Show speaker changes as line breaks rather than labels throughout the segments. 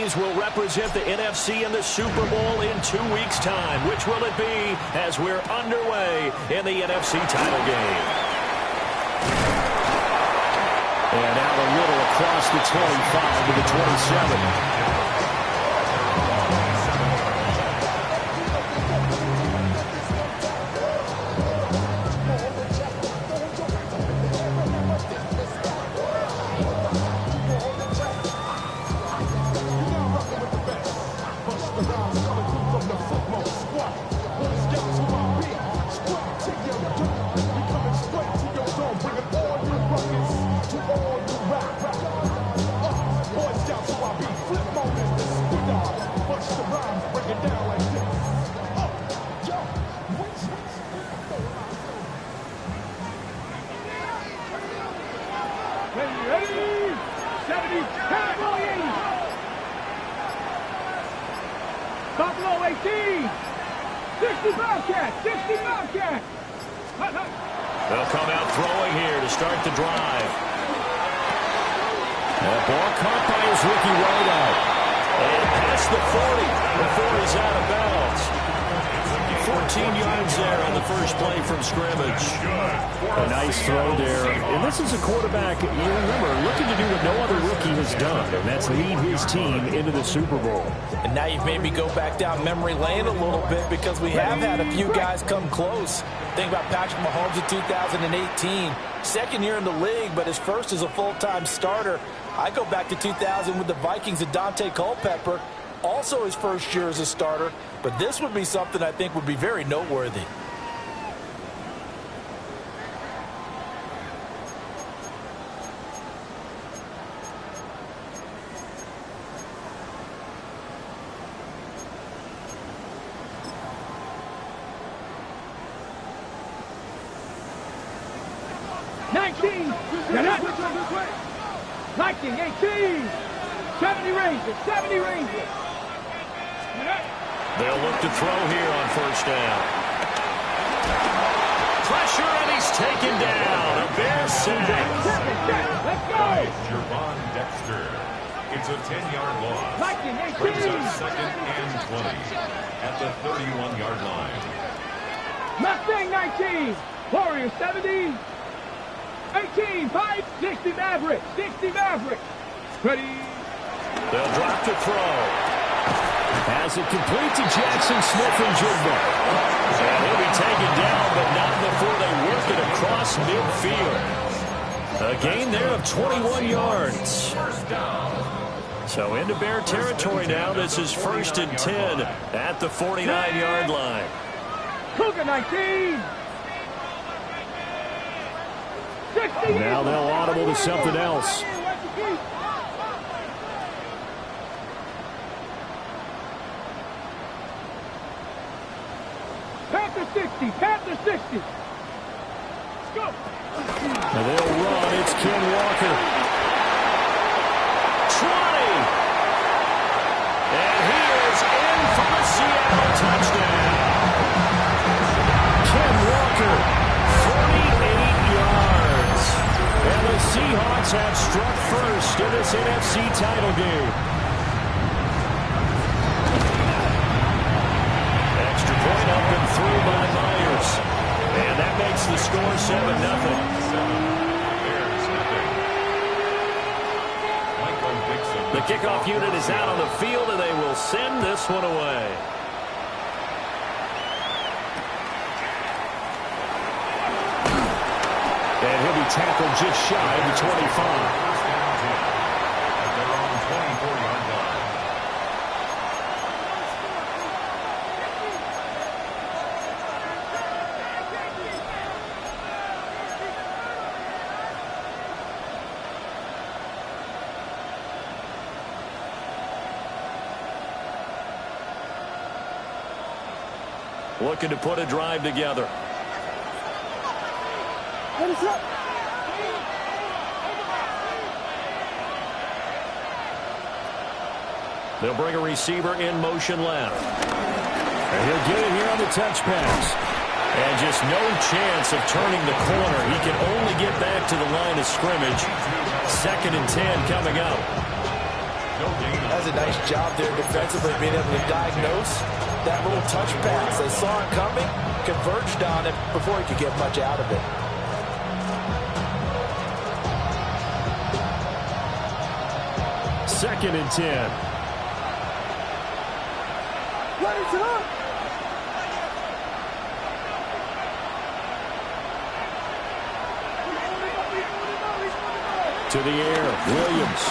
teams will represent the NFC in the Super Bowl in 2 weeks' time? Which will it be as we're underway in the NFC title game? And now a little across the 25 to the 27.
Buffalo 18, 60 Bobcats, 60 Bobcats.
They'll come out throwing here to start the drive. That ball caught by his rookie wideout. And past the 40 before he's out of bounds. 14 yards there on the first play from scrimmage. A nice throw there. And this is a quarterback, you remember, looking to do what no other rookie has done, and that's lead his team into the Super Bowl.
And now you've made me go back down memory lane a little bit because we have had a few guys come close. Think about Patrick Mahomes in 2018. Second year in the league, but his first as a full-time starter. I go back to 2000 with the Vikings and Dante Culpepper. Also his first year as a starter. But this would be something I think would be very noteworthy.
Lightning 18, 70 Rangers, 70 Rangers.
They'll look to throw here on first down. Pressure, and he's taken down. A Bear sack.
Let's go.
Jervon Dexter. It's a 10-yard loss.
Lightning 18.
Brings up second and 20 at the 31-yard line.
Mustang 19, Warriors 70. 18, 5, 60 Mavericks, 60 Mavericks. Ready.
They'll drop to throw. Pass it complete to Jackson Smith-Njigba. And he'll be taken down, but not before they work it across midfield. A gain there of 21 yards. So into Bear territory now. This is 1st and 10 at the 49-yard line.
Cougar 19.
Now they'll audible to something else.
Panther 60, Panther 60. Let's go.
And they'll run. It's Ken Walker. 20. And he is in for the Seattle touchdown. Ken Walker, 48 yards. And the Seahawks have struck first in this NFC title game. Extra point up and through by Myers. And that makes the score 7-0. The kickoff unit is out on the field, and they will send this one away. And he'll be tackled just shy of the 25. Looking to put a drive together. They'll bring a receiver in motion left. And he'll get it here on the touch pass. And just no chance of turning the corner. He can only get back to the line of scrimmage. 2nd and 10 coming up.
As a nice job there defensively, being able to diagnose that little touch pass. They saw it coming, converged on it before he could get much out of it.
Second and 10. To the air, Williams.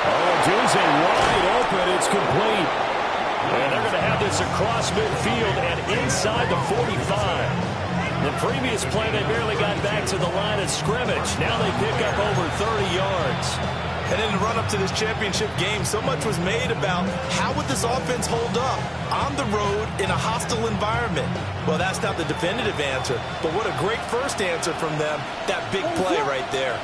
Oh, Duzay wide open. It's complete. And they're going to have this across midfield and inside the 45. The previous play, they barely got back to the line of scrimmage. Now they pick up over 30 yards.
And in the run-up to this championship game, so much was made about how would this offense hold up on the road in a hostile environment. Well, that's not the definitive answer, but what a great first answer from them, that big play right there.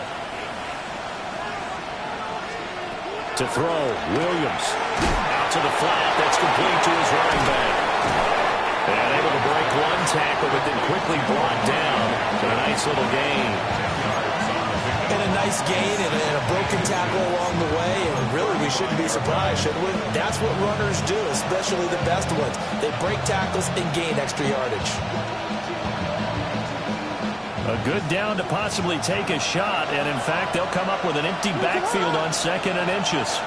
To throw, Williams. Out to the flat, that's complete to his running back. And able to break one tackle, but then quickly brought down. But a nice little gain.
And a nice gain and a broken tackle along the way. And really, we shouldn't be surprised, should we? That's what runners do, especially the best ones. They break tackles and gain extra yardage.
A good down to possibly take a shot. And, in fact, they'll come up with an empty backfield on 2nd and inches.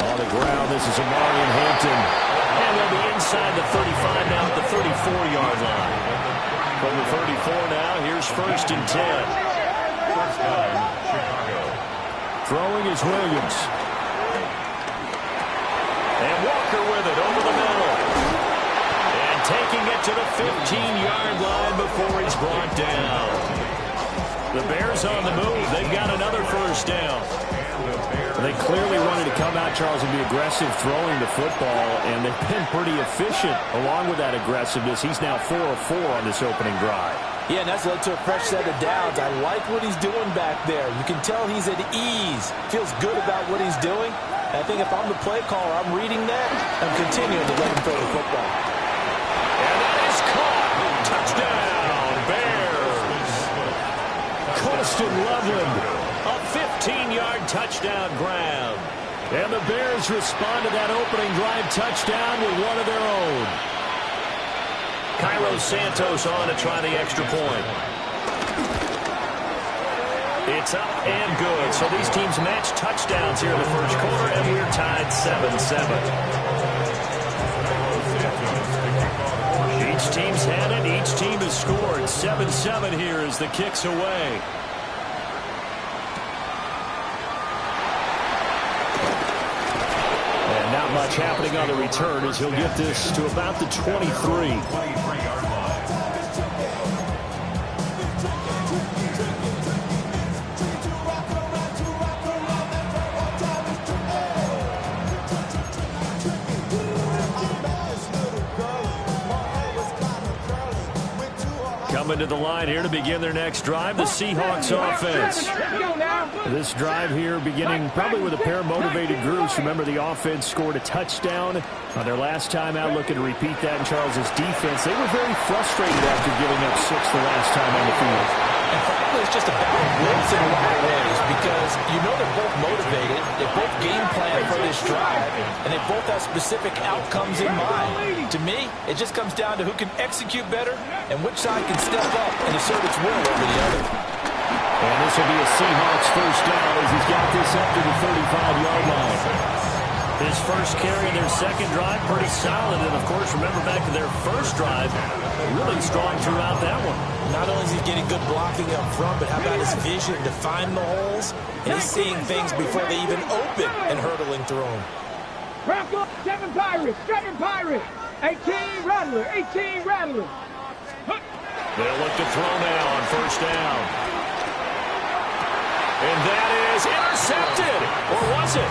On the ground, this is Amarian Hampton. And they'll be inside the 35 now at the 34-yard line. From the 34 now, here's 1st and 10.
First down, Chicago.
Throwing is Williams. And Walker with it over the middle. And taking it to the 15-yard line before he's brought down. The Bears on the move. They've got another first down. They clearly wanted to come out, Charles, and be aggressive throwing the football, and they've been pretty efficient along with that aggressiveness. He's now 4 of 4 on this opening drive.
Yeah, and that's led to a fresh set of downs. I like what he's doing back there. You can tell he's at ease. Feels good about what he's doing. And I think if I'm the play caller, I'm reading that. I'm continuing to let him throw the football.
And that is caught. Touchdown, Bears. Colston Loveland. A 15-yard touchdown grab. And the Bears respond to that opening drive touchdown with one of their own. Cairo Santos on to try the extra point. It's up and good. So these teams match touchdowns here in the first quarter, and we're tied 7-7. Each team's had it. Each team has scored. 7-7 here as the kick's away. Not much happening on the return as he'll get this to about the 23. Coming to the line here to begin their next drive, the Seahawks offense. This drive here beginning probably with a pair of motivated groups. Remember, the offense scored a touchdown on their last time out, looking to repeat that in Charles's defense. They were very frustrated after giving up 6 the last time on the field.
And frankly, it's just a battle of wins in a lot of ways because you know they're both motivated, they both game plan for this drive, and they both have specific outcomes in mind. To me, it just comes down to who can execute better and which side can step up and assert its will over the other.
And this will be a Seahawks first down as he's got this up to the 35-yard line. His first carry of their second drive, pretty solid. And, of course, remember back to their first drive, really strong throughout that one.
Not only is he getting good blocking up front, but how about his vision to find the holes? And he's seeing things before they even open and hurdling through them.
Wrap up, 7 Pirates, 18 Rattler, 18 Rattler.
They'll look to throw now on first down. And that is intercepted. Or was it?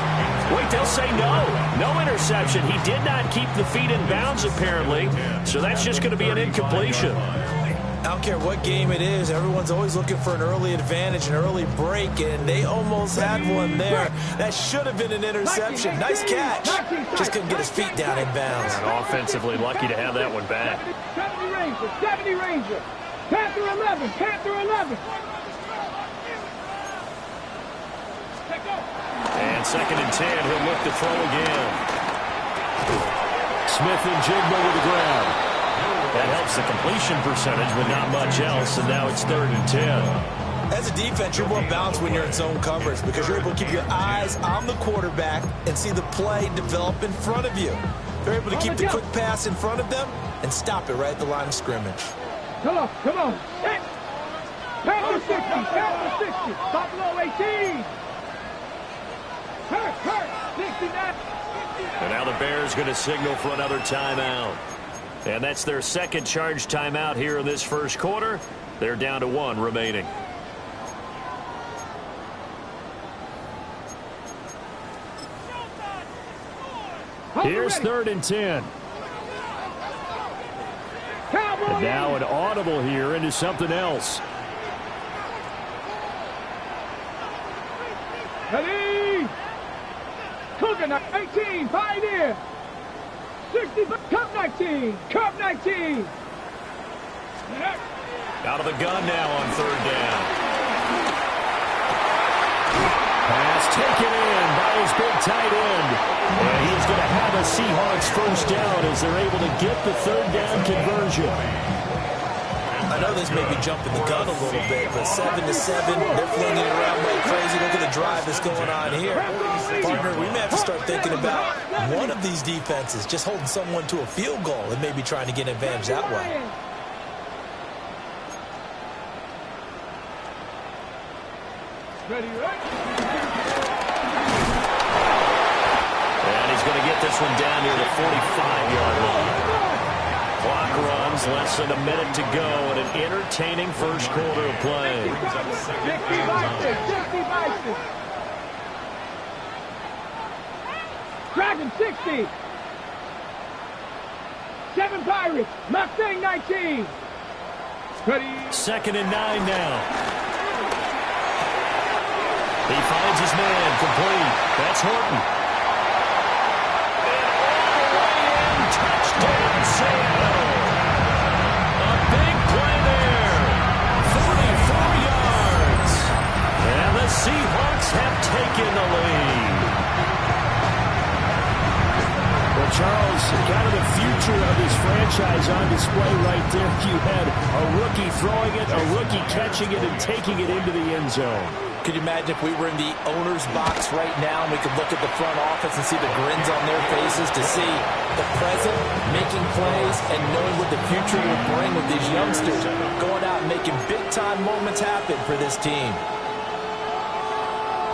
Wait, they'll say no. No interception. He did not keep the feet in bounds, apparently. So that's just going to be an incompletion.
I don't care what game it is. Everyone's always looking for an early advantage, an early break, and they almost had one there. That should have been an interception. Nice catch. Just couldn't get his feet down in bounds.
And offensively lucky to have that one back.
70 Ranger. Panther 11. Panther 11.
And 2nd and 10. He'll look to throw again. Smith and Jigba with the grab. That helps the completion percentage, but not much else. And now it's 3rd and 10.
As a defense, you're more balanced when you're in zone coverage because you're able to keep your eyes on the quarterback and see the play develop in front of you. You're able to keep the quick pass in front of them and stop it right at the line of scrimmage.
Come on, come on. Panther 60, Panther 60. Buffalo 18. Hurt, 69.
And now the Bears going to signal for another timeout. And that's their 2nd charge timeout here in this first quarter. They're down to 1 remaining. Here's 3rd and 10. And now an audible here into something else.
Ready? Cooking 18, Pioneer. 60, Cup 19, Cup 19.
Out of the gun now on 3rd down. Pass taken in by his big tight end. And he's going to have a Seahawks first down as they're able to get the 3rd down conversion.
I know this may be jumping the gun a little bit, but 7-7, they're flinging it around like crazy. Look at the drive that's going on here. Partner, we may have to start thinking about one of these defenses just holding someone to a field goal and maybe trying to get an advantage that way.
Ready,
And he's going to get this one down near the 45-yard line. Clock runs, less than a minute to go, and an entertaining first quarter of play.
60 Bison. Dragon 60. 7 Pirates. Mustang 19. Ready.
2nd and 9 now. He finds his man, complete. That's Horton. Touchdown, Seattle. A big play there. 44 yards. And the Seahawks have taken the lead. Well, Charles, kind of the future of this franchise on display right there. You had a rookie throwing it, a rookie catching it, and taking it into the end zone.
Could you imagine if we were in the owner's box right now and we could look at the front office and see the grins on their faces to see the present, making plays, and knowing what the future will bring with these youngsters going out and making big-time moments happen for this team.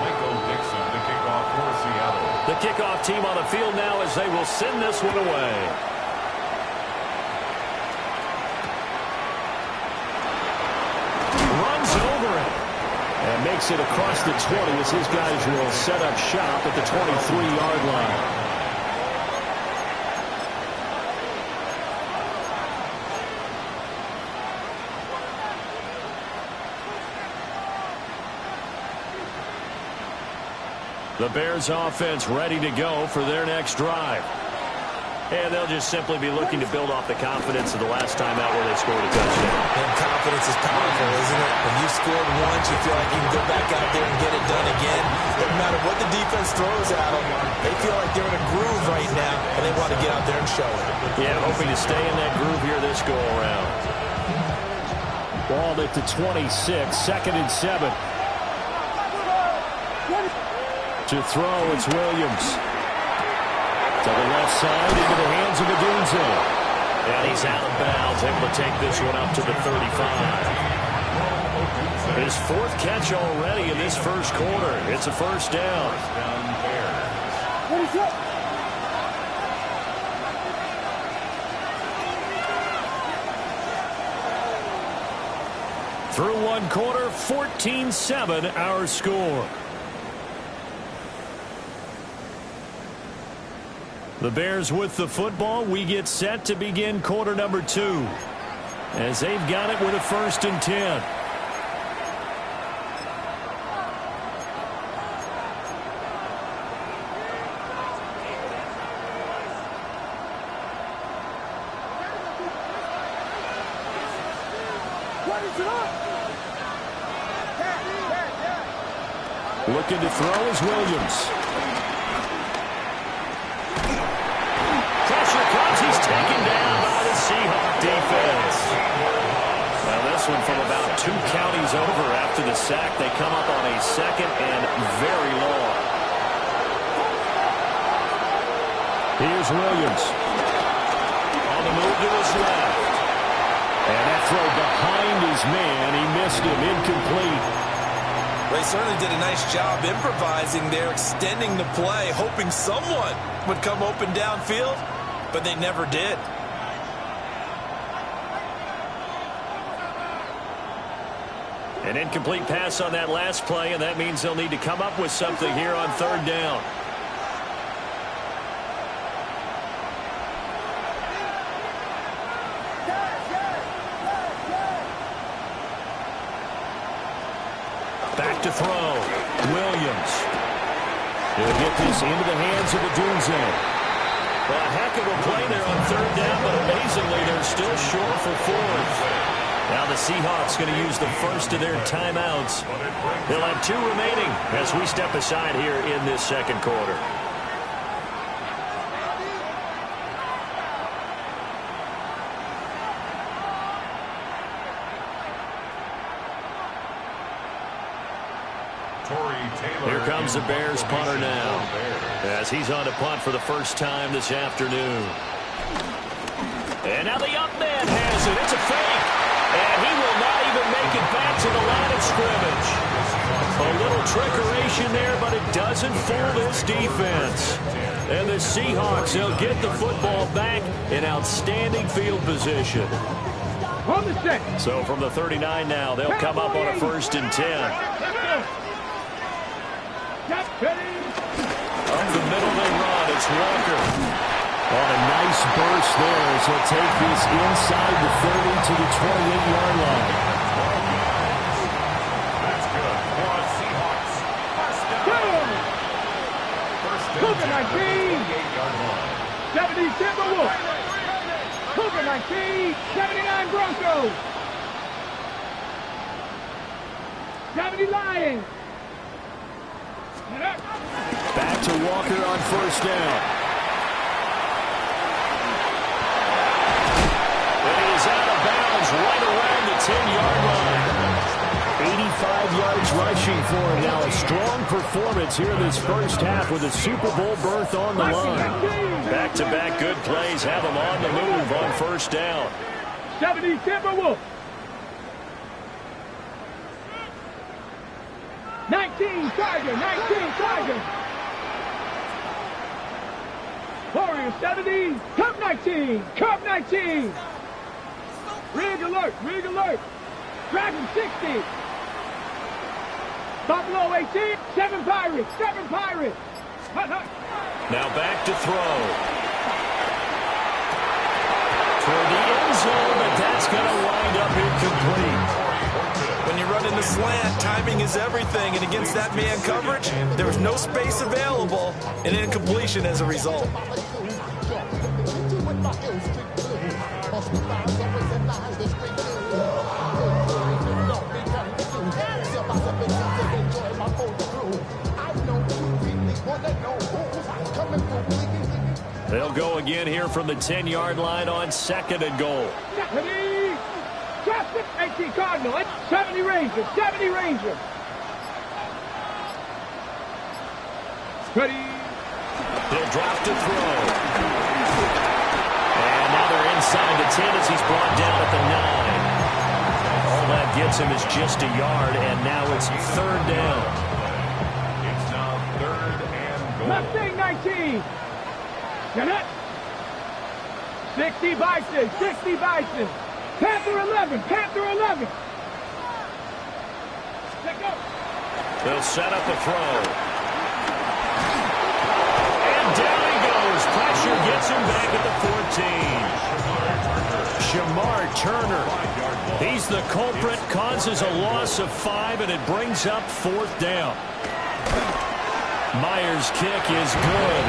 Michael Dixon, the kickoff for Seattle.
The kickoff team on the field now as they will send this one away. Runs over it. And makes it across the 20 as his guys will set up shop at the 23-yard line. The Bears offense ready to go for their next drive. And they'll just simply be looking to build off the confidence of the last time out where they scored a touchdown.
And confidence is powerful, isn't it? When you scored once, you feel like you can go back out there and get it done again. No matter what the defense throws at them, they feel like they're in a groove right now, and they want to get out there and show it.
Yeah, hoping to stay in that groove here this go-around. Ball at the 26, 2nd and 7. To throw, it's Williams. To the left side, into the hands of Odunze. And he's out of bounds, able to take this one up to the 35. His 4th catch already in this first quarter. It's a first down.
What is that?
Through one quarter, 14-7 our score. The Bears with the football. We get set to begin quarter number 2 as they've got it with a 1st and 10. Looking to throw is Williams. Pressure comes. He's taken down by the Seahawk defense. Now this one from about 2 counties over after the sack. They come up on a 2nd and very long. Here's Williams. On the move to his left. And that throw behind his man. He missed him. Incomplete.
They certainly did a nice job improvising there, extending the play, hoping someone would come open downfield, but they never did.
An incomplete pass on that last play, and that means they'll need to come up with something here on 3rd down. Back to throw. Williams. He'll get this into the hands of Odunze. Well, a heck of a play there on 3rd down, but amazingly, they're still short for 4th. Now the Seahawks going to use the first of their timeouts. They'll have 2 remaining as we step aside here in this 2nd quarter. Here comes the Bears punter now, as he's on to punt for the first time this afternoon. And now the up man has it. It's a fake. And he will not even make it back to the line of scrimmage. A little trickeration there, but it doesn't fool this defense. And the Seahawks, they'll get the football back in outstanding field position. So from the 39 now, they'll come up on a 1st and 10. Up the middle they run. It's Walker. On a nice burst there as he'll take this inside the 30 to the 28-yard line.
That's good for the Seahawks.
Cougar 19.
28-yard line.
70 Timberwolves. Cougar 19. 79 Broncos. 70 Lions.
Back to Walker on 1st down. And he is out of bounds right around the 10-yard line. 85 yards rushing for him now. A strong performance here in this first half with a Super Bowl berth on the line. Back-to-back good plays have him on the move on 1st down.
70 Timberwolves. 19 Tiger, 19 Tiger. Warriors 70, Cub 19, Cub 19. Rig alert, Rig alert. Dragon 60. Buffalo 18, 7 Pirates, 7 Pirates. Hut, hut.
Now back to throw. Toward the end zone, but that's going to wind up incomplete.
When you run in the slant, timing is everything, and against that man coverage, there was no space available, and incompletion as a result.
They'll go again here from the 10-yard line on 2nd and goal.
18 Cardinal, 70 Rangers, 70 Rangers. Ready.
He'll drop to throw. And now they're inside the 10 as he's brought down at the 9. All that gets him is just a yard, and now it's 3rd down.
It's now 3rd and goal.
Mustang 19. Get it. 60 Bison, 60 Bison. Panther 11, Panther 11. Let go.
They'll set up a throw. And down he goes. Pressure gets him back at the 14. Shamar Turner. He's the culprit, causes a loss of 5, and it brings up 4th down. Myers' kick is good.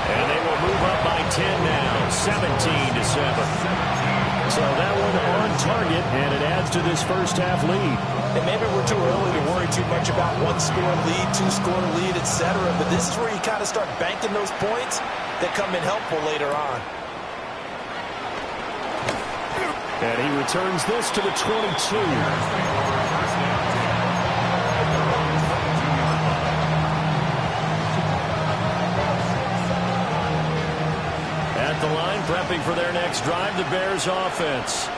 And they will move up by 10 now, 17-7. So that one on target, and it adds to this first half lead.
And maybe we're too early to worry too much about one-score lead, two-score lead, etc. But this is where you kind of start banking those points that come in helpful later on.
And he returns this to the 22. At the line, prepping for their next drive, the Bears offense.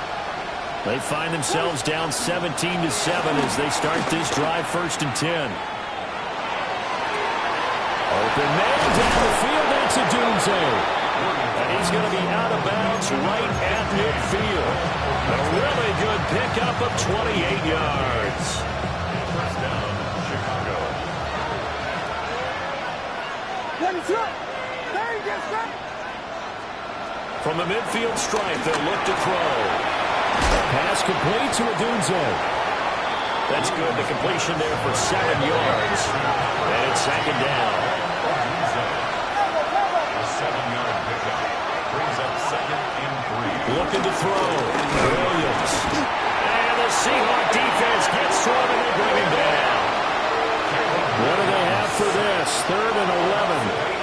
They find themselves down 17-7 as they start this drive, 1st and 10. Open man down the field, that's a Dunze. And he's going to be out of bounds right at midfield. A really good pickup of 28 yards.
First down, Chicago.
From the midfield stripe, they'll look to throw. Pass complete to Odunze. That's good. The completion there for 7 yards. And it's 2nd down.
A 7-yard pickup. Brings up 2nd and 3.
Looking to throw. Williams. And the Seahawk defense gets to him and they bring him down. What do they have for this? 3rd and 11.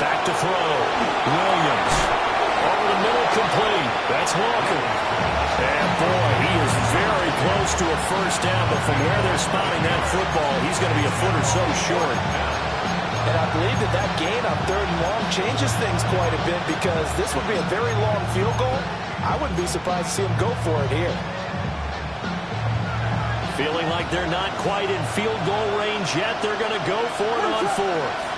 Back to throw. Williams. Over the middle, complete. That's Walker. And boy, he is very close to a 1st down, but from where they're spotting that football, he's going to be a foot or so short.
And I believe that gain on 3rd and long changes things quite a bit because this would be a very long field goal. I wouldn't be surprised to see him go for it here.
Feeling like they're not quite in field goal range yet, they're going to go for it on 4th.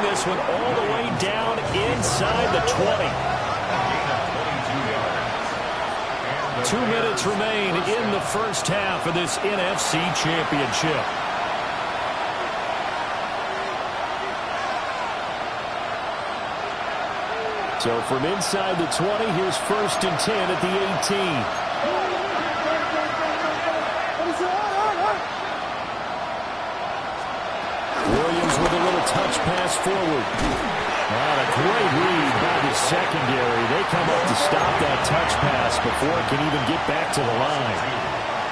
This one all the way down inside the 20. 2 minutes remain in the 1st half of this NFC Championship. So from inside the 20, here's 1st and 10 at the 18. Touch pass forward. And a great read by the secondary. They come up to stop that touch pass before it can even get back to the line.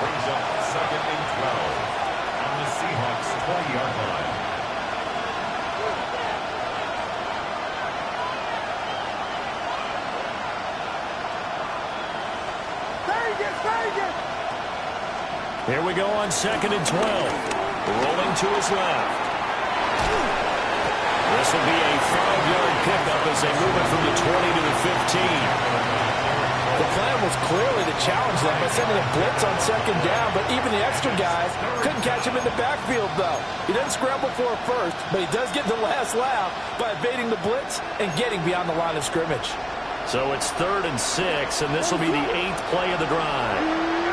Brings up 2nd and 12 on the Seahawks 20-yard line.
Here we go on 2nd and 12. Rolling to his left. This will be a 5-yard pickup as they move it from the 20 to the 15.
The plan was clearly to challenge them by sending a blitz on 2nd down, but even the extra guys couldn't catch him in the backfield, though. He doesn't scramble for it first, but he does get the last laugh by evading the blitz and getting beyond the line of scrimmage.
So it's 3rd and 6, and this will be the 8th play of the drive.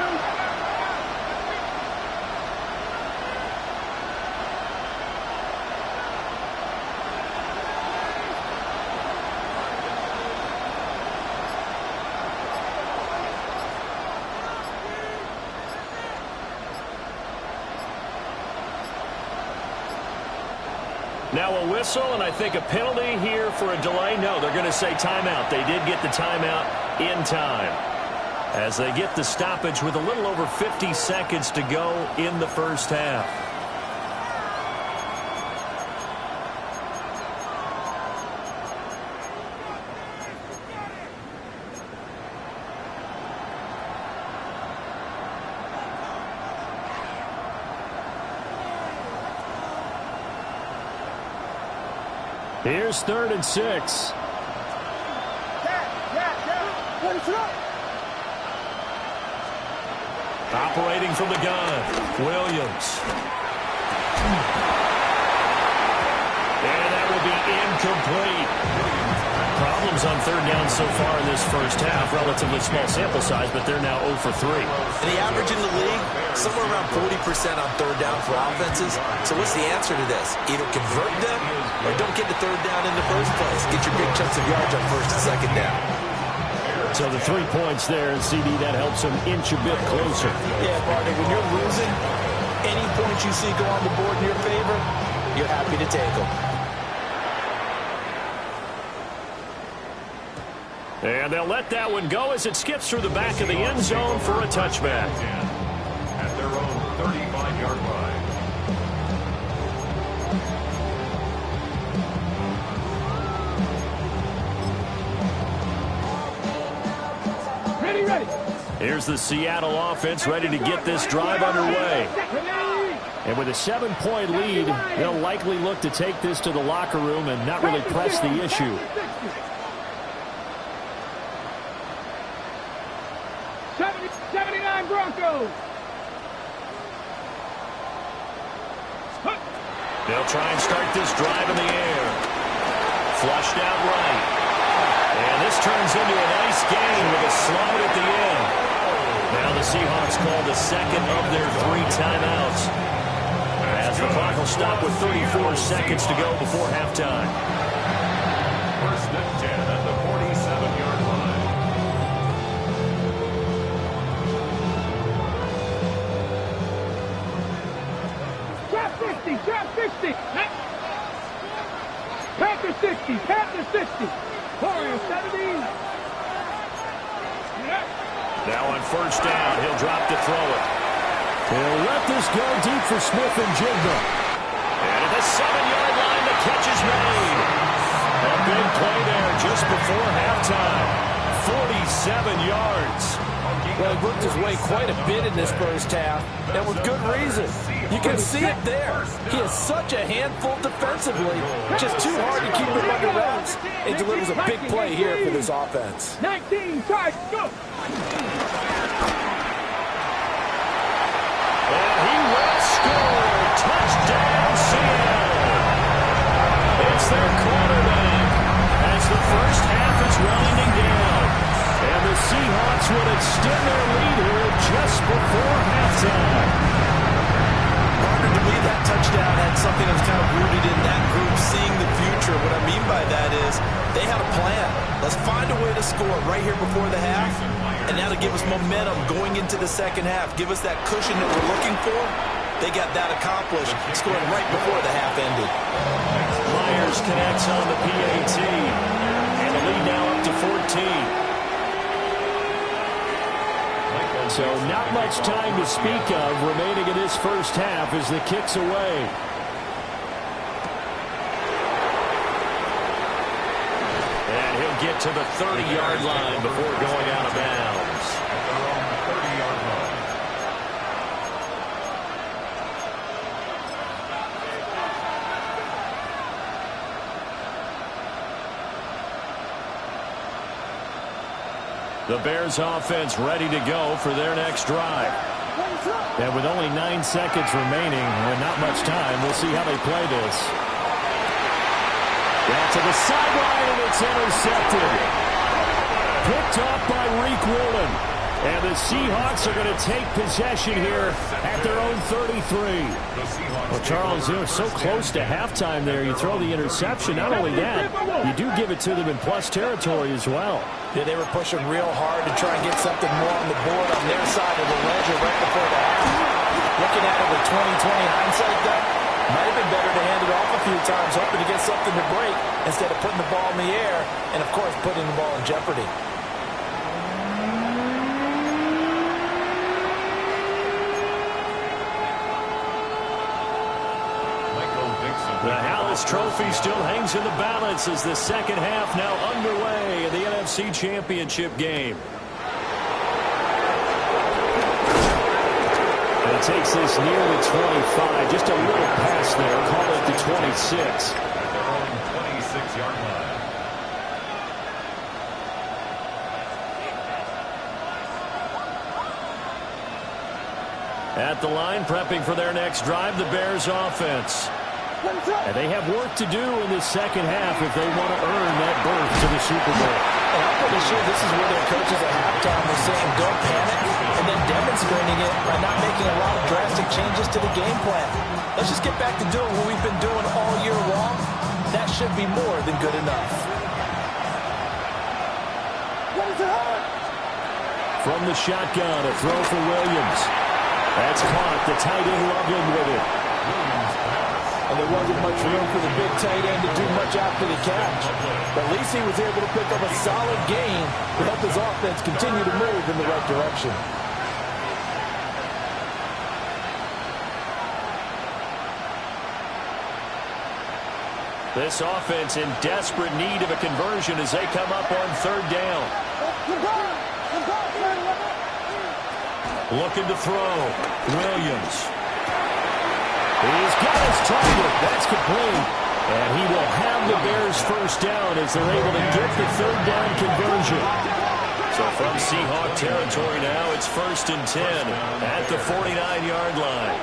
Now a whistle, and I think a penalty here for a delay. No, they're going to say timeout. They did get the timeout in time as they get the stoppage with a little over 50 seconds to go in the 1st half. Here's 3rd and 6. Operating from the gun, Williams. And that will be incomplete. problems on third down so far in this first half. Relatively small sample size, but they're now 0 for 3.
And the average in the league, somewhere around 40% on third down for offenses. So what's the answer to this? Either convert them or don't get the third down in the first place. Get your big chunks of yards on first and second down.
So the 3 points there, and CD, that helps them inch a bit closer.
Yeah, Barney, when you're losing, any points you see go on the board in your favor, you're happy to take them.
And they'll let that one go as it skips through the back of the end zone for a touchback.
At their own 35-yard line.
Ready.
Here's the Seattle offense ready to get this drive underway. And with a 7-point lead, they'll likely look to take this to the locker room and not really press the issue.
79 Broncos.
They'll try and start this drive in the air. Flushed out right. And this turns into a nice gain with a slide at the end. Now the Seahawks call the second of their 3 timeouts, as the clock will stop with 34 seconds to go before halftime.
First and 10 at the 47-yard line.
Drop 60. Panther 60. Warriors 17.
Now on first down, he'll drop to throw it. He'll let this go deep for Smith and Jigba. And at the 7-yard line, the catch is made. A big play there just before halftime. 47 yards.
Well, he worked his way quite a bit in this first half, and with good reason. You can see it there. He is such a handful defensively, just too hard to keep him under wraps. It delivers a big play here for this offense.
19, charge, go!
And he will score. Touchdown, Seattle. It's their quarterback as the first half is winding down. And the Seahawks would extend their lead here just before halftime.
Partner, to me, that touchdown had something that was kind of rooted in that group seeing the future. What I mean by that is they had a plan. Let's find a way to score right here before the half. And now to give us momentum going into the second half, give us that cushion that we're looking for. They got that accomplished, scoring right before the half ended.
Myers connects on the PAT. And the lead now up to 14. So not much time to speak of remaining in this first half as the kick's away. And he'll get to the 30-yard line before going out of bounds.
At their own 30-yard line.
The Bears offense ready to go for their next drive. And with only 9 seconds remaining and not much time, we'll see how they play this. Down to the sideline, and it's intercepted. Picked off by Reek Woolen. And the Seahawks are going to take possession here at their own 33. Well, Charles, they're so close to halftime there. You throw the interception. Not only that, you do give it to them in plus territory as well.
Yeah, they were pushing real hard to try and get something more on the board on their side of the ledger right before the half. Looking at it with 20/20 hindsight, though, might have been better to hand it off a few times, hoping to get something to break instead of putting the ball in the air and, of course, putting the ball in jeopardy.
The Hallis Trophy still hangs in the balance as the second half now underway in the NFC Championship game. And it takes this near the 25, just a little past there, call it the 26.
At their own 26-yard line.
At the line, prepping for their next drive, the Bears offense. And they have work to do in the second half if they want to earn that berth to the Super Bowl.
And I'm pretty sure this is where their coaches at halftime were saying, don't panic, and then demonstrating it by not making a lot of drastic changes to the game plan. Let's just get back to doing what we've been doing all year long. That should be more than good enough.
From the shotgun, a throw for Williams. That's caught. The tight end Loveland with it.
And there wasn't much room for the big tight end to do much after the catch. But at least he was able to pick up a solid gain to help his offense continue to move in the right direction.
This offense in desperate need of a conversion as they come up on third down. Looking to throw. Williams. He's got his target. That's complete. And he will have the Bears first down as they're able to get the third down conversion. So from Seahawk territory now, it's 1st and 10 at the 49-yard line.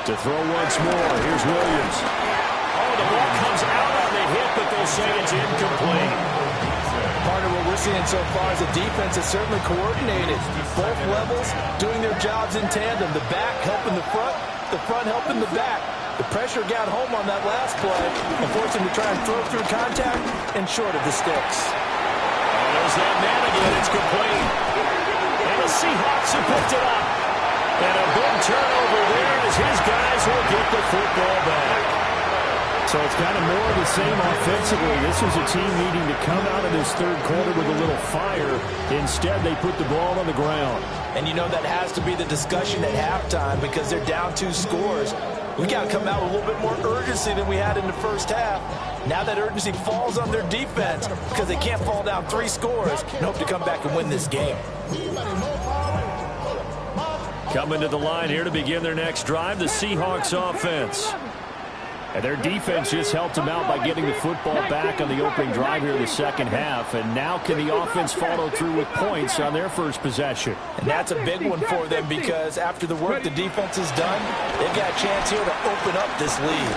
To throw once more. Here's Williams. Oh, the ball comes out on the hit, but they'll say it's incomplete.
Part of what we're seeing so far is the defense is certainly coordinated. Both levels doing their jobs in tandem. The back helping the front helping the back. The pressure got home on that last play and forced him to try and throw through contact and short of the sticks.
Oh, there's that man again. It's complete. And the Seahawks have picked it up. And a big turnover there as his guys will get the football back. So it's kind of more of the same offensively. This was a team needing to come out of this third quarter with a little fire. Instead, they put the ball on the ground.
And you know that has to be the discussion at halftime because they're down 2 scores. We got to come out with a little bit more urgency than we had in the first half. Now that urgency falls on their defense because they can't fall down 3 scores and hope to come back and win this game.
Coming to the line here to begin their next drive, the Seahawks offense. And their defense just helped them out by getting the football back on the opening drive here in the second half. And now can the offense follow through with points on their first possession?
And that's a big one for them because after the work the defense has done, they've got a chance here to open up this lead.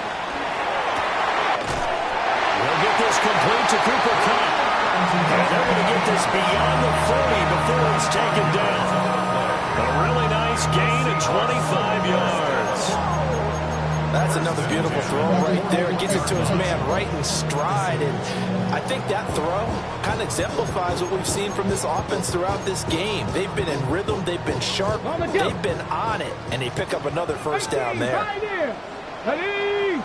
We'll get this complete to Cooper Kupp. And they're going to get this beyond the 40 before it's taken down. A really nice gain of 25 yards.
That's another beautiful throw right there. It gets it to his man right in stride. And I think that throw kind of exemplifies what we've seen from this offense throughout this game. They've been in rhythm. They've been sharp. They've been on it. And they pick up another first down there.
Ready?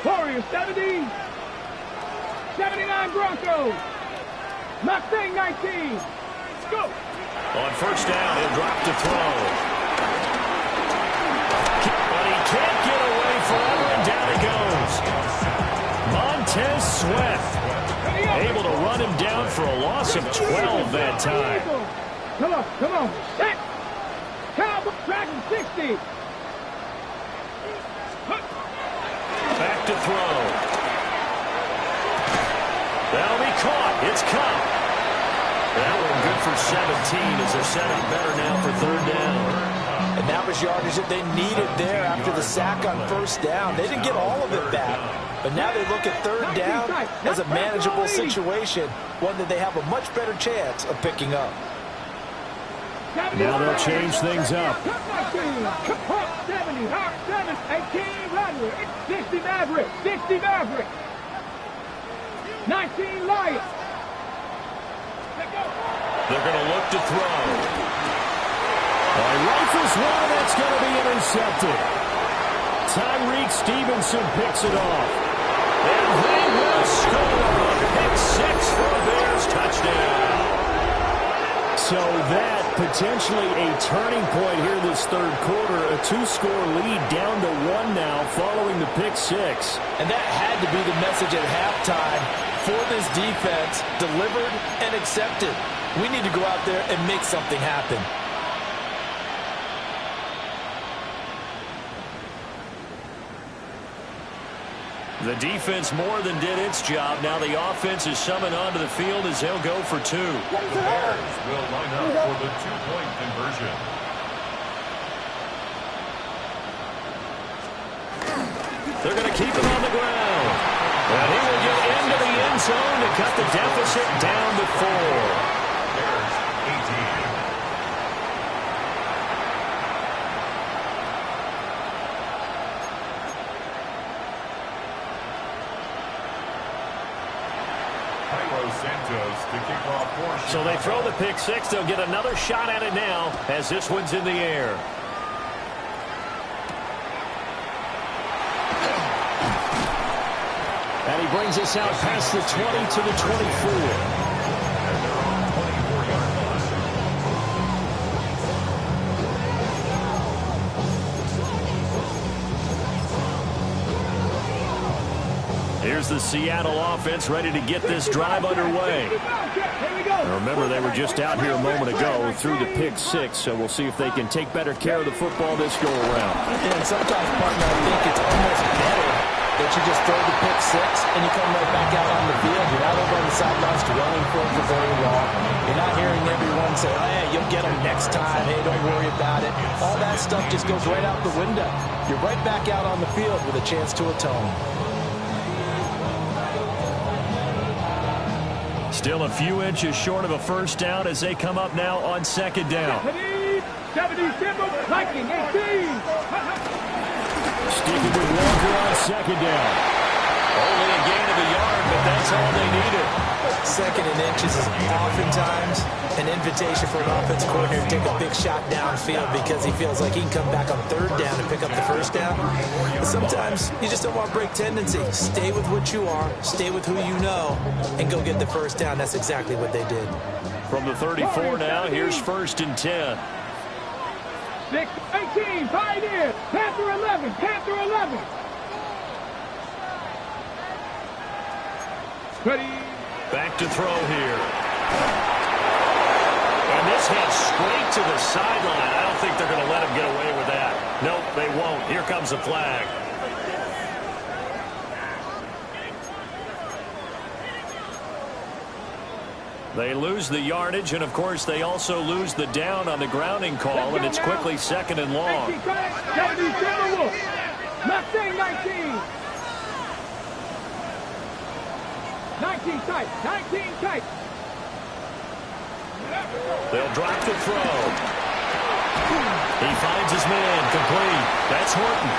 Warriors 70. 79 Broncos. Mustang 19. Let's go.
On first down, he'll drop to throw. But he can't get away forever, and down he goes. Montez Sweat able to run him down for a loss of 12 that time.
Come on. Set. Cowboy tracking 60.
Back to throw. That'll be caught. It's Kupp. That one good for 17 as they're set up better now for third down.
And that was yardage that they needed there after the sack on first down. They didn't get all of it back, but now they look at third down as a manageable situation, one that they have a much better chance of picking up.
Now they'll change things up.
70, 18 Rodney, 60 Maverick, 19 Lions.
They're going to look to throw. Rifles one, that's going to be intercepted. Tyreek Stevenson picks it off. And they will score. Pick 6 for a Bears touchdown. So that potentially a turning point here this third quarter. A 2-score lead down to 1 now following the pick 6.
And that had to be the message at halftime for this defense, delivered and accepted. We need to go out there and make something happen.
The defense more than did its job. Now the offense is summoned onto the field as they'll go for two.
The Bears will line up for the two-point conversion.
They're going to keep him on the ground. And he will get into the end zone to cut the deficit down to 4.
Bears 18. Santos to kick off.
So they throw the pick six. They'll get another shot at it now as this one's in the air. And he brings us out past the 20 to the 24. Here's the Seattle offense ready to get this drive underway. Remember, they were just out here a moment ago through the pick six, so we'll see if they can take better care of the football this go-around.
And sometimes, partner, I think it's almost better that you just throw the pick six and you come right back out on the field. You're not over on the sidelines dwelling for it for very long. You're not hearing everyone say, oh, hey, you'll get them next time. Hey, don't worry about it. All that stuff just goes right out the window. You're right back out on the field with a chance to atone.
Still a few inches short of a first down as they come up now on second down.
77, Viking 18.
Sticking with Walker on second down. Only a gain of a yard, but that's all they needed.
Second and inches is oftentimes an invitation for an offense coordinator to take a big shot downfield because he feels like he can come back on third down and pick up the first down. But sometimes you just don't want to break tendency. Stay with what you are, stay with who you know, and go get the first down. That's exactly what they did.
From the 34 now, here's first and 10.
6, 18, Pioneer, Panther 11, Panther 11. Ready.
Back to throw here. And this heads straight to the sideline. I don't think they're going to let him get away with that. Nope, they won't. Here comes the flag. They lose the yardage, and, of course, they also lose the down on the grounding call, and it's quickly second and long.
19 tight, 19 tight.
They'll drop the throw. He finds his man, complete. That's Horton.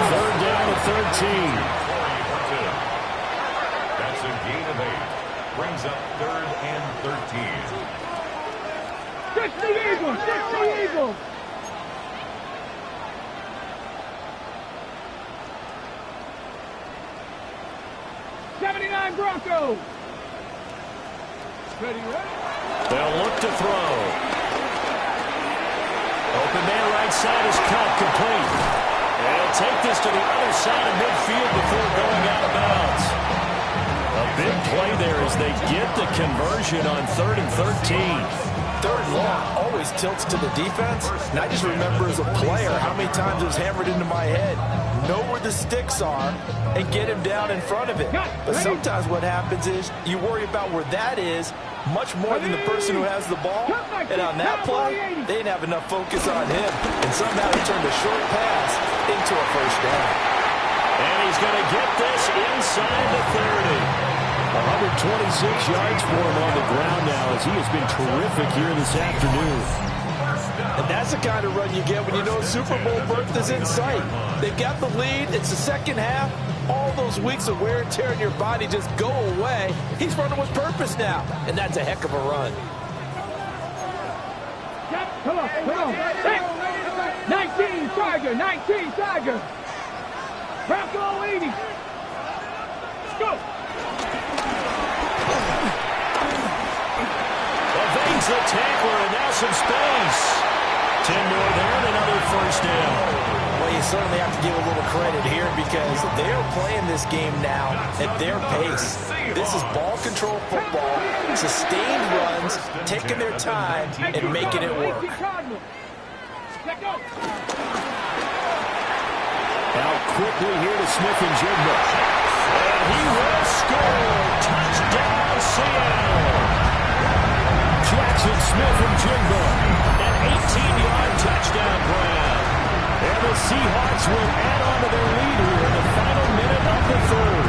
Third down at 13.
That's a gain of 8. Brings up third and 13.
60 Eagles, 60 Eagles. Broncos. Ready, ready.
They'll look to throw. Open man right side is cut, complete. They'll take this to the other side of midfield before going out of bounds. A big play there as they get the conversion on 3rd and 13.
Third and long always tilts to the defense. And I just remember as a player how many times it was hammered into my head. Know where the sticks are and get him down in front of it. But sometimes what happens is you worry about where that is much more than the person who has the ball. And on that play, they didn't have enough focus on him. And somehow he turned a short pass into a first down.
And he's going to get this inside the 30. 126 yards for him on the ground now as he has been terrific here this afternoon.
And that's the kind of run you get when you know Super Bowl berth is in sight. They've got the lead. It's the second half. All those weeks of wear and tear in your body just go away. He's running with purpose now, and that's a heck of a run.
Come on, come on. 19 Tiger, 19 Tiger. Bronco 80. Let's go.
Evades the tackler, and now some space. 10 more there, and another first down.
Well, you certainly have to give a little credit here because they are playing this game now at their pace. This is ball control football, sustained runs, taking their time, and making it work.
Now quickly here to Smith-Njigba. And he will score. Touchdown, Seattle. Jackson Smith-Njigba, an 18-yard touchdown grab. And the Seahawks will add on to their lead here in the final minute of the third.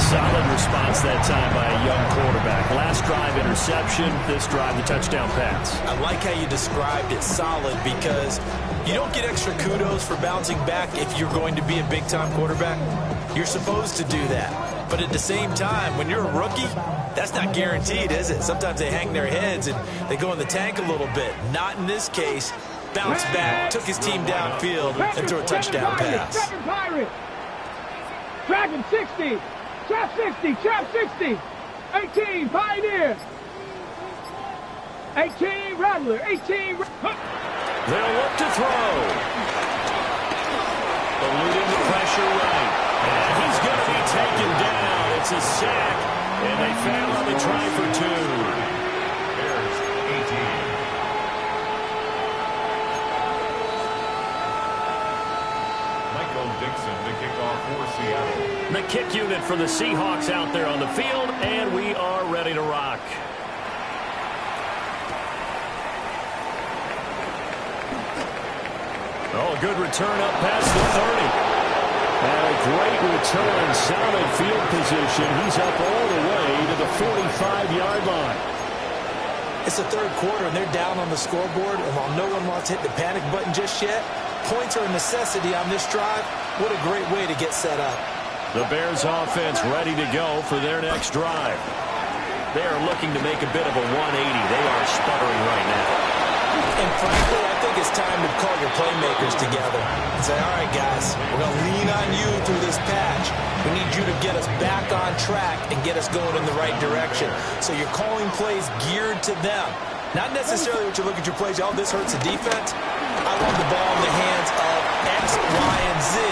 Solid response that time by a young quarterback. Last drive interception, this drive the touchdown pass.
I like how you described it, solid, because you don't get extra kudos for bouncing back if you're going to be a big-time quarterback. You're supposed to do that. But at the same time, when you're a rookie, that's not guaranteed, is it? Sometimes they hang their heads and they go in the tank a little bit. Not in this case. Bounced back, took his team downfield, and threw a touchdown pass.
Dragon 60. Trap 60. Trap 60. 18. Pioneer. 18. Rattler. 18.
They'll look to throw. Eluding the pressure right. And he's going to be taken down. It's a sack. And they fail on the try for two.
Bears 18. Michael Dixon to kick off for Seattle.
The kick unit for the Seahawks out there on the field, and we are ready to rock. Oh, good return up past the 30. And a great return, solid field position. He's up all the way to the 45-yard line.
It's the third quarter, and they're down on the scoreboard. And while no one wants to hit the panic button just yet, points are a necessity on this drive. What a great way to get set up.
The Bears offense ready to go for their next drive. They are looking to make a bit of a 180. They are sputtering right now.
And frankly, I think it's time to call your playmakers together and say, all right, guys, we're going to lean on you through this patch. We need you to get us back on track and get us going in the right direction. So you're calling plays geared to them. Not necessarily what you look at your plays, oh, this hurts the defense. I want the ball in the hands of X, Y, and Z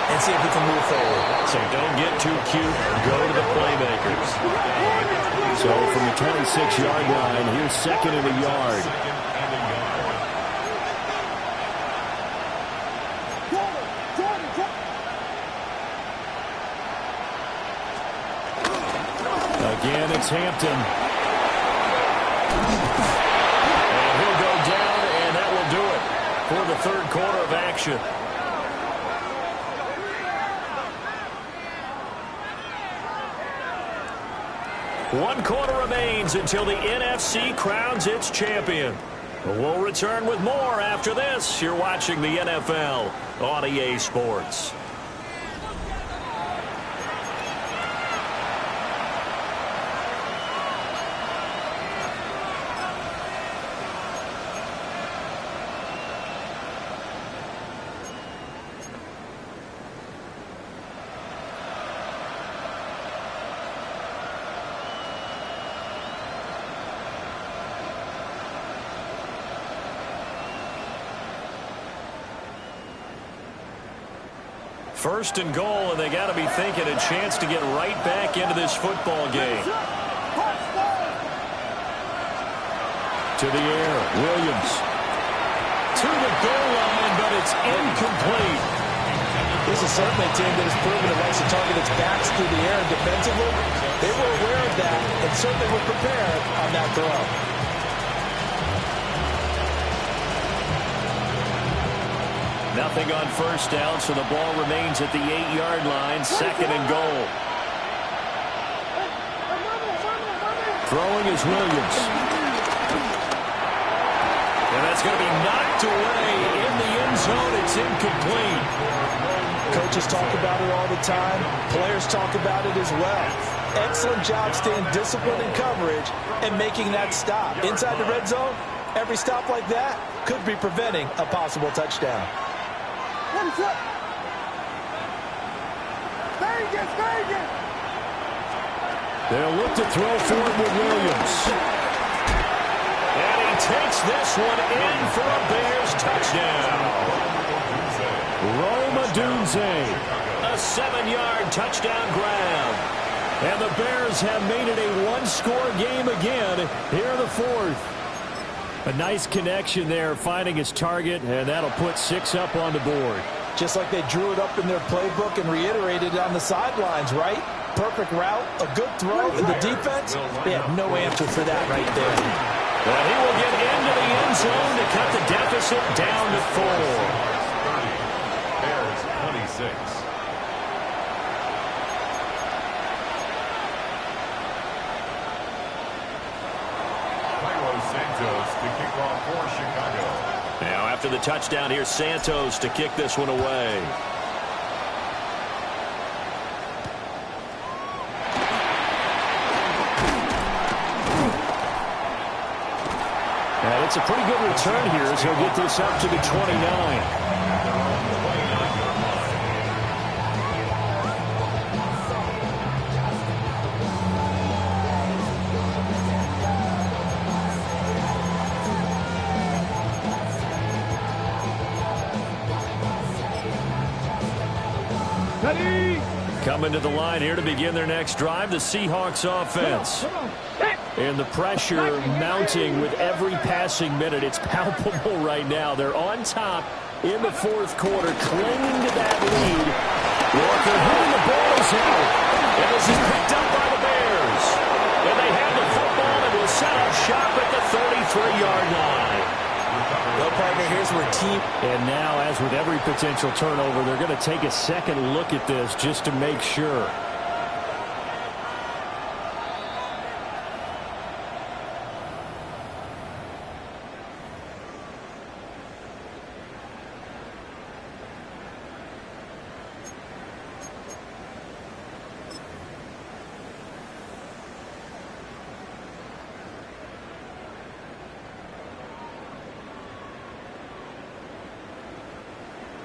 and see if we can move forward.
So don't get too cute. Go to the playmakers. So from the 26-yard line, here's second and a yard. Again, it's Hampton. And he'll go down, and that will do it for the third quarter of action. One quarter remains until the NFC crowns its champion. We'll return with more after this. You're watching the NFL on EA Sports. First and goal, and they got to be thinking a chance to get right back into this football game. To the air, Williams. To the goal line, but it's incomplete.
This is certainly a team that has proven it likes to target its backs through the air and defensively. They were aware of that and certainly were prepared on that throw.
Nothing on first down, so the ball remains at the 8-yard line. Second and goal. Throwing is Williams. And that's going to be knocked away in the end zone. It's incomplete.
Coaches talk about it all the time. Players talk about it as well. Excellent job staying disciplined in coverage and making that stop. Inside the red zone, every stop like that could be preventing a possible touchdown.
They'll look to throw forward with Williams. And he takes this one in for a Bears touchdown. Rome Odunze, a 7-yard touchdown grab. And the Bears have made it a one-score game again here in the fourth. A nice connection there, finding his target, and that'll put 6 up on the board.
Just like they drew it up in their playbook and reiterated it on the sidelines, right? Perfect route, a good throw, and the defense, they had no answer for that right there.
Well, he will get into the end zone to cut the deficit down to 4.
30. Bears 26. Santos to kick off for Chicago.
Now after the touchdown, here's Santos to kick this one away. And it's a pretty good return here as he'll get this up to the 29. Coming to the line here to begin their next drive, the Seahawks offense. And the pressure mounting with every passing minute. It's palpable right now. They're on top in the fourth quarter, clinging to that lead. Walker hitting the ball is out. And this is picked up by the Bears. And they have the football and will set up shop at the 33-yard line.
Well, partner, here's where team...
And now, as with every potential turnover, they're going to take a second look at this just to make sure.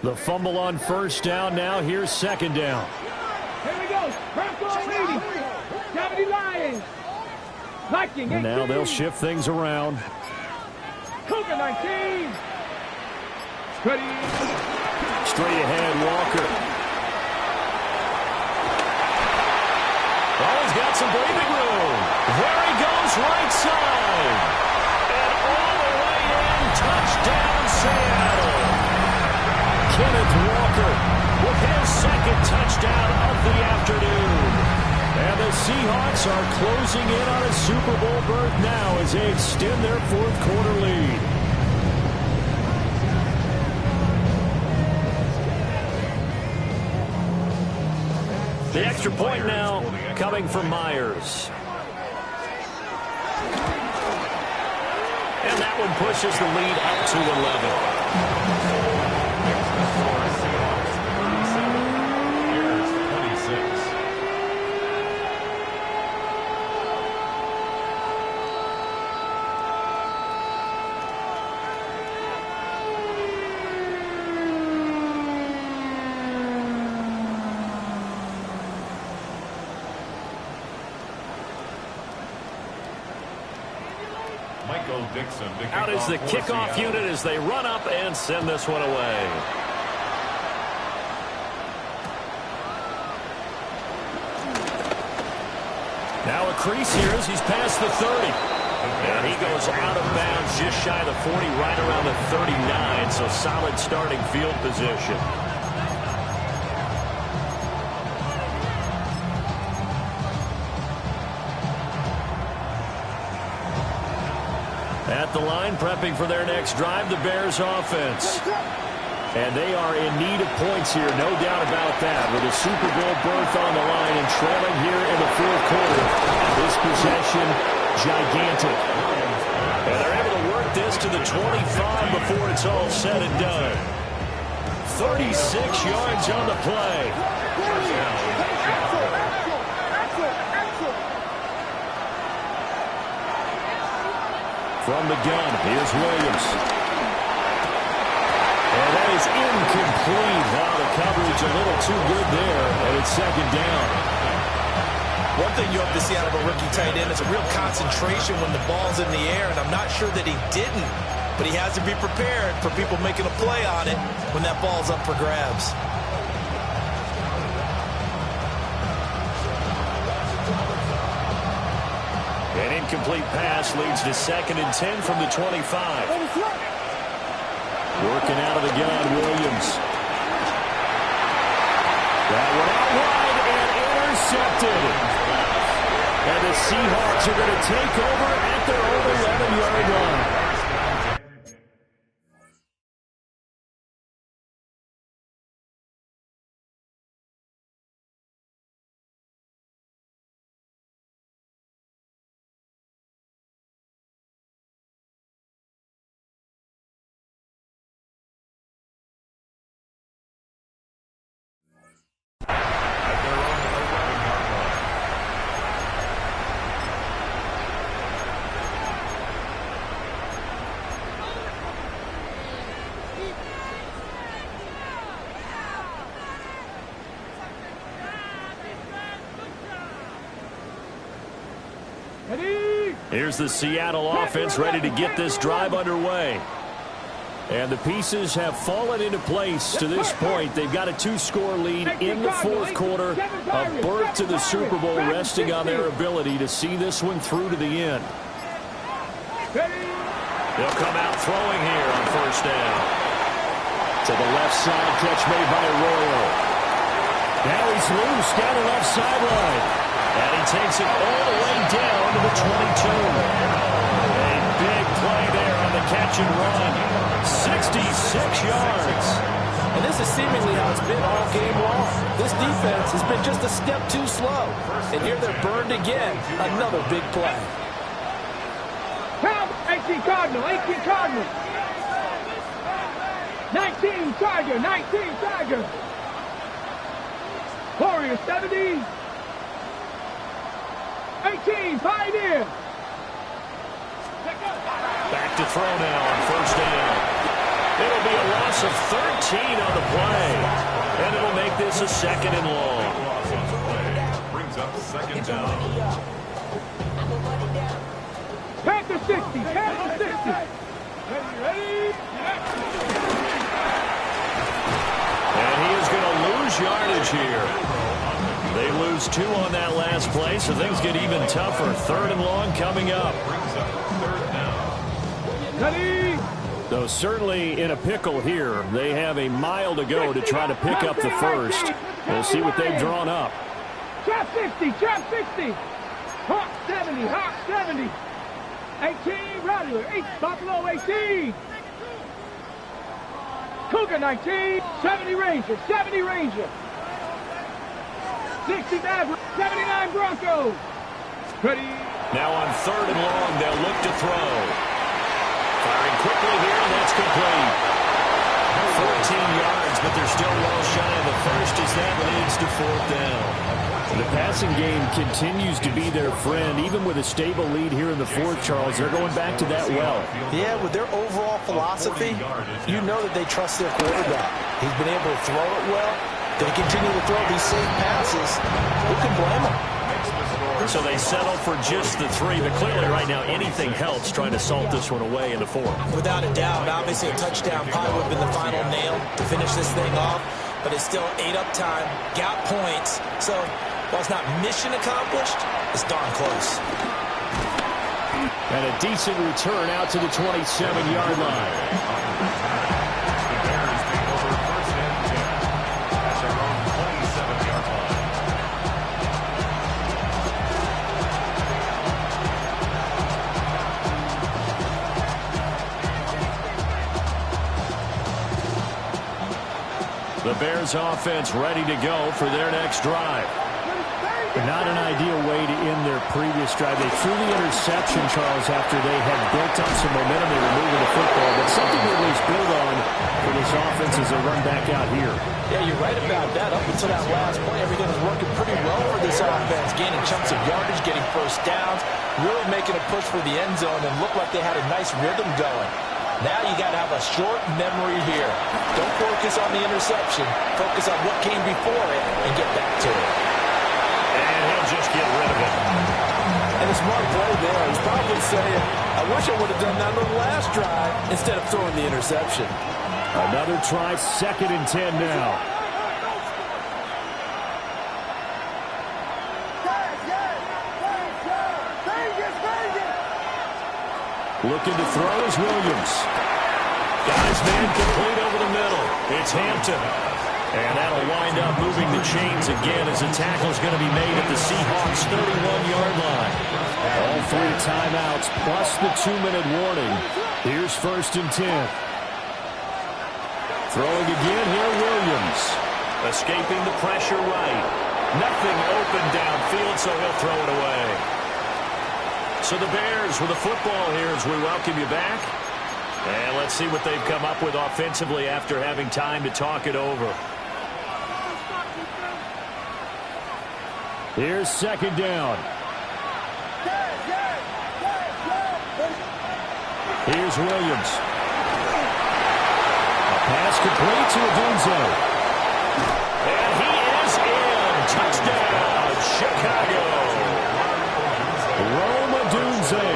The fumble on first down now. Here's second down.
Here we go. Bronco leading. Cavity Lions. Viking.
And now they'll shift things around.
Cougar 19. Ready.
Straight ahead, Walker. Oh, he's got some breathing room. There he goes, right side. And all the way in. Touchdown, Seattle. Kenneth Walker with his second touchdown of the afternoon. And the Seahawks are closing in on a Super Bowl berth now as they extend their fourth quarter lead. The extra point now coming from Myers. And that one pushes the lead up to 11. Out is the kickoff unit as they run up and send this one away. Now a crease here as he's past the 30. And he goes out of bounds just shy of the 40, right around the 39. So solid starting field position. At the line, prepping for their next drive, the Bears offense. And they are in need of points here, no doubt about that. With a Super Bowl berth on the line and trailing here in the fourth quarter. This possession, gigantic. And they're able to work this to the 25 before it's all said and done. 36 yards on the play. From the gun, here's Williams. And that is incomplete. Now the coverage a little too good there, and it's second down.
One thing you hope to see out of a rookie tight end is a real concentration when the ball's in the air, and I'm not sure that he didn't, but he has to be prepared for people making a play on it when that ball's up for grabs.
An incomplete pass leads to 2nd and 10 from the 25. Working out of the gun, Williams. That one out wide and intercepted. And the Seahawks are going to take over at their own 11-yard line. Here's the Seattle offense ready to get this drive underway. And the pieces have fallen into place to this point. They've got a 2-score lead in the 4th quarter. A berth to the Super Bowl resting on their ability to see this one through to the end. They'll come out throwing here on 1st down. To the left side, catch made by Arroyo. Now he's loose down the left sideline. And he takes it all the way down to the 22. A big play there on the catch and run. 66 yards.
And this is seemingly how it's been all game long. This defense has been just a step too slow. And here they're burned again. Another big play.
18 Cardinal, 18 Cardinal. 19 Charger, 19 Charger. Warriors, 70. 18, Pioneer.
Back to throw now on 1st down. It'll be a loss of 13 on the play. And it'll make this a 2nd and long.
Brings up 2nd down.
Panther 60, Panther 60. Ready?
And he is going to lose yardage here. They lose 2 on that last play, so things get even tougher. 3rd and long coming up. Though certainly in a pickle here. They have a mile to go to try to pick up the first. We'll see what they've drawn up.
Trap 60, Trap 60. Hawk 70, Hawk 70. 18, Rattler, 8, Buffalo 18. Cougar 19, 70 Ranger, 70 Ranger. 60 Maverick, 79 Broncos. Ready.
Now on 3rd and long, they'll look to throw. Firing quickly here, and that's complete. 14 yards, but they're still well shy of the first as that leads to 4th down. The passing game continues to be their friend. Even with a stable lead here in the 4th, Charles, they're going back to that well.
Yeah, with their overall philosophy, you know that they trust their quarterback. He's been able to throw it well. They continue to throw these safe passes. Who can blame them?
So they settle for just the 3, but clearly right now anything helps trying to salt this one away in the 4th.
Without a doubt, obviously a touchdown probably would have been the final nail to finish this thing off, but it's still 8-up time, got points, so while it's not mission accomplished, it's darn close.
And a decent return out to the 27-yard line. The Bears offense ready to go for their next drive. Not an ideal way to end their previous drive. They threw the interception, Charles, after they had built up some momentum. They were moving the football, but something to at least build on for this offense as they run back out here.
Yeah, you're right about that. Up until that last play, everything was working pretty well for this offense, gaining chunks of yardage, getting first downs, really making a push for the end zone, and looked like they had a nice rhythm going. Now you got to have a short memory here. Don't focus on the interception. Focus on what came before it and get back to it.
And he'll just get rid of it.
And a smart play there. He's probably saying, I wish I would have done that on the last drive instead of throwing the interception.
Another try, 2nd and 10 now.
Yes, yes, yes, yes, yes.
Looking to throw is Williams. Guys, man, complete over the middle. It's Hampton. And that'll wind up moving the chains again as the tackle's going to be made at the Seahawks' 31-yard line. All 3 timeouts plus the 2-minute warning. Here's 1st and 10. Throwing again here, Williams. Escaping the pressure right. Nothing open downfield, so he'll throw it away. So the Bears with the football here as we welcome you back. And let's see what they've come up with offensively after having time to talk it over. Here's 2nd down. Here's Williams. A pass complete to Odunze. And he is in. Touchdown, Chicago. Rome Odunze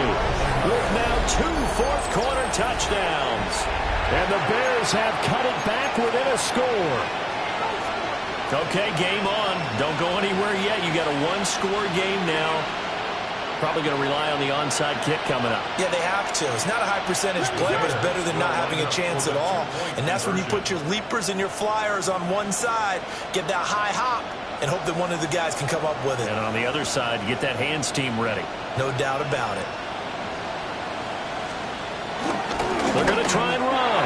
with now 2 fourth-quarter touchdowns. And the Bears have cut it back within a score. Okay, game on. Don't go anywhere yet. You got a 1-score game now. Probably going to rely on the onside kick coming up.
Yeah, they have to. It's not a high percentage play, but it's better than not having a chance at all. And that's when you put your leapers and your flyers on one side, get that high hop, and hope that one of the guys can come up with it.
And on the other side, get that hands team ready.
No doubt about it.
They're going to try and run.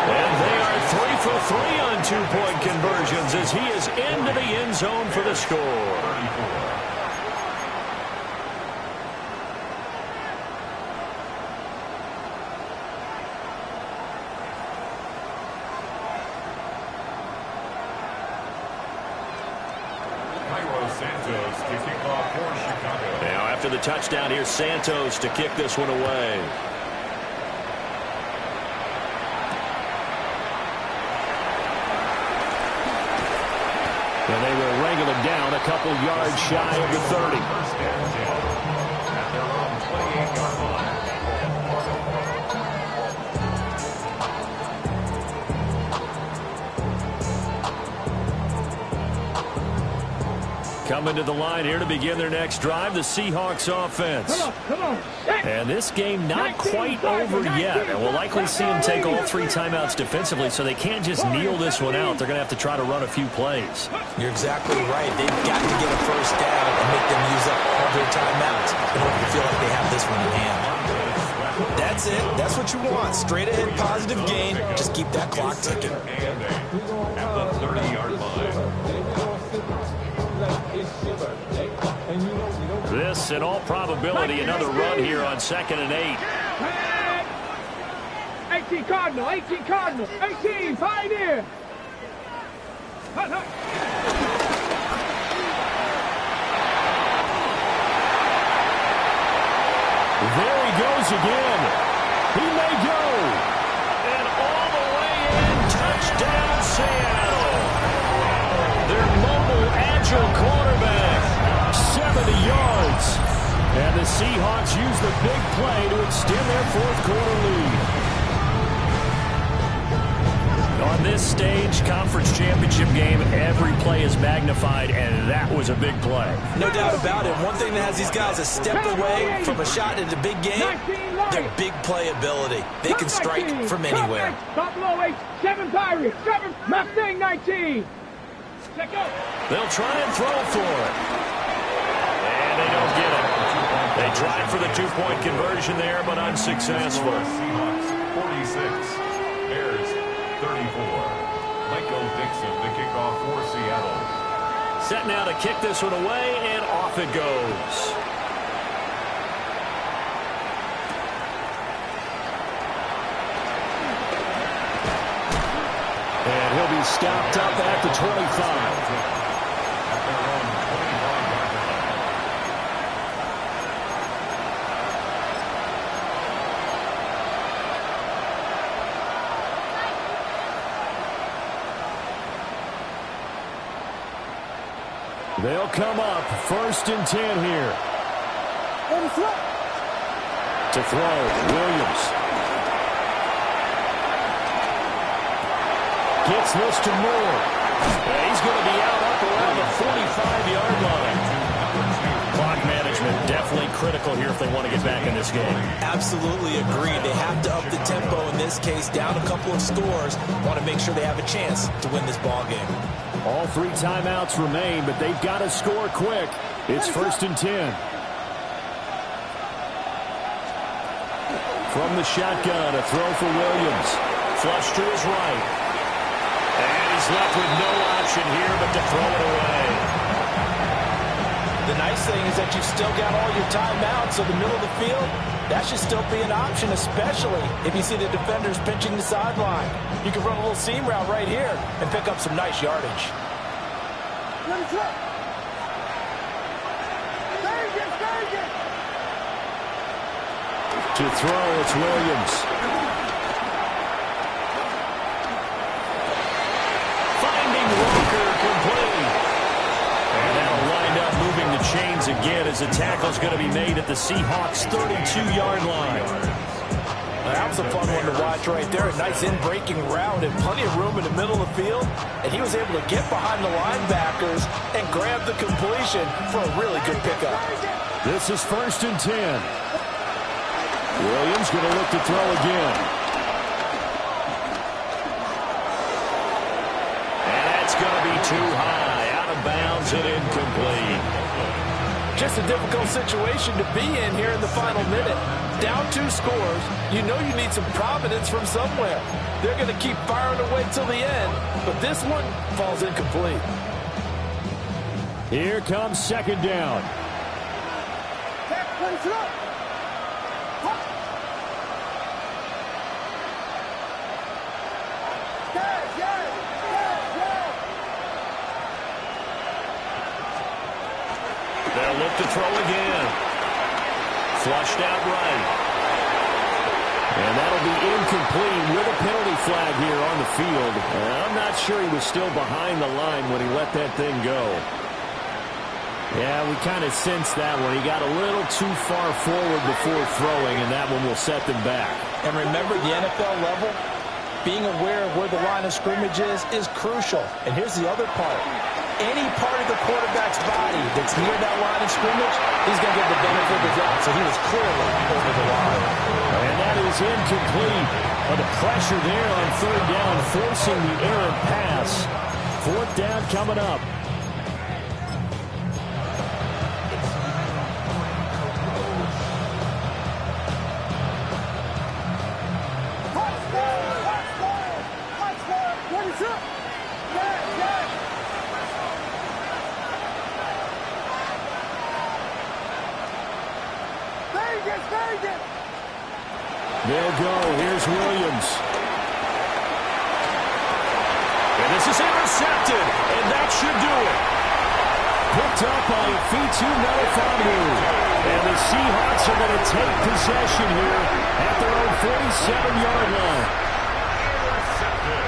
And they are 3 for 3 on 2-point conversions as he is into the end zone for the score.
Santos to kick off for Chicago.
Now after the touchdown, here's Santos to kick this one away. And they will wrangle him down a couple yards shy of the 30.
First down, at their own 28-yard line.
Coming to the line here to begin their next drive, the Seahawks offense.
Come on.
And this game not quite over yet. And we'll likely see them take all 3 timeouts defensively, so they can't just kneel this one out. They're going to have to try to run a few plays.
You're exactly right. They've got to get a first down and make them use up all their timeouts in order to feel like they have this one in hand. That's it. That's what you want. Straight ahead positive gain. Just keep that clock ticking.
At the 30-yard line.
This, in all probability, another run here on 2nd and 8.
18 Cardinal, 18 Cardinal, 18, Pioneer.
There he goes again. He may go. And all the way in, touchdown Seattle. Their mobile, agile quarterback, 70 yards. And the Seahawks use the big play to extend their 4th-quarter lead. On this stage, conference championship game, every play is magnified, and that was a big play.
No doubt about it. One thing that has these guys a step away from a shot in the big game, their big play ability. They can strike from anywhere.
Buffalo 8, 7 Pirates, 7 Mustang 19. Check out.
They'll try and throw for it. And they don't get it. They tried for the 2-point conversion there, but unsuccessful.
Seahawks 46, Bears 34. Michael Dixon to kick off for Seattle.
Set now to kick this one away, and off it goes. And he'll be stopped up at the 25.
At their own 25-yard line.
They'll come up 1st and 10 here. To throw, Williams. Gets this to Moore. And he's going to be out up around the 45-yard line. Clock management definitely critical here if they want to get back in this game.
Absolutely agreed. They have to up the tempo in this case, down a couple of scores. Want to make sure they have a chance to win this ball game.
All 3 timeouts remain, but they've got to score quick. It's 1st and 10. From the shotgun, a throw for Williams. Flush to his right. And he's left with no option here but to throw it away.
The nice thing is that you've still got all your timeouts, so the middle of the field, that should still be an option, especially if you see the defenders pinching the sideline. You can run a little seam route right here and pick up some nice yardage.
To throw, it's Williams. Finding Walker complete. And that'll wind up moving the chains again as the tackle's going to be made at the Seahawks' 32-yard line.
That was a fun one to watch right there. A nice in-breaking route and plenty of room in the middle of the field. And he was able to get behind the linebackers and grab the completion for a really good pickup.
This is 1st and 10. Williams going to look to throw again. And that's going to be too high. Out of bounds and incomplete.
Just a difficult situation to be in here in the final minute. Down 2 scores. You know you need some providence from somewhere. They're going to keep firing away till the end. But this one falls incomplete.
Here comes 2nd down. They'll look to throw again. Flushed out right. And that'll be incomplete with a penalty flag here on the field. I'm not sure he was still behind the line when he let that thing go. Yeah, we kind of sensed that one. He got a little too far forward before throwing, and that one will set them back.
And remember, the NFL level, being aware of where the line of scrimmage is crucial. And here's the other part. Any part of the quarterback's body that's near that line of scrimmage, he's going to get the benefit of the doubt. So he was clearly over the line.
And that is incomplete. But the pressure there on 3rd down, forcing the errant pass. 4th down coming up. They'll go. Here's Williams. And this is intercepted, and that should do it. Picked up by Fitu Melifonwu. And the Seahawks are going to take possession here at their own 47-yard line.
Intercepted.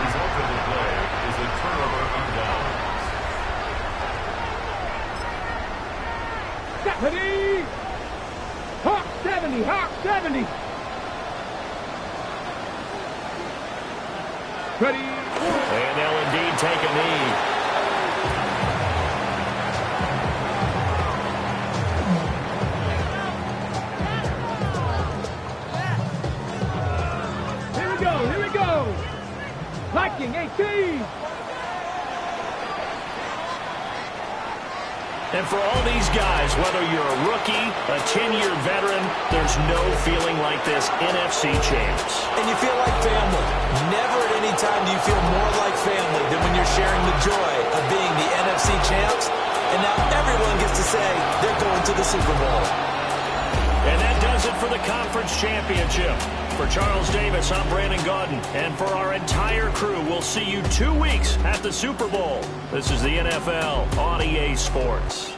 Result of the play is a turnover on downs.
Stephanie! Hawk 70, Hawk 70. Ready.
And they'll indeed take a knee.
Here we go. Viking 18.
And for all these guys, whether you're a rookie, a 10-year veteran, there's no feeling like this NFC champs.
And you feel like family. Never at any time do you feel more like family than when you're sharing the joy of being the NFC champs. And now everyone gets to say they're going to the Super Bowl.
And that does it for the conference championship. For Charles Davis, I'm Brandon Gaudin. And for our entire crew, we'll see you 2 weeks at the Super Bowl. This is the NFL on EA Sports.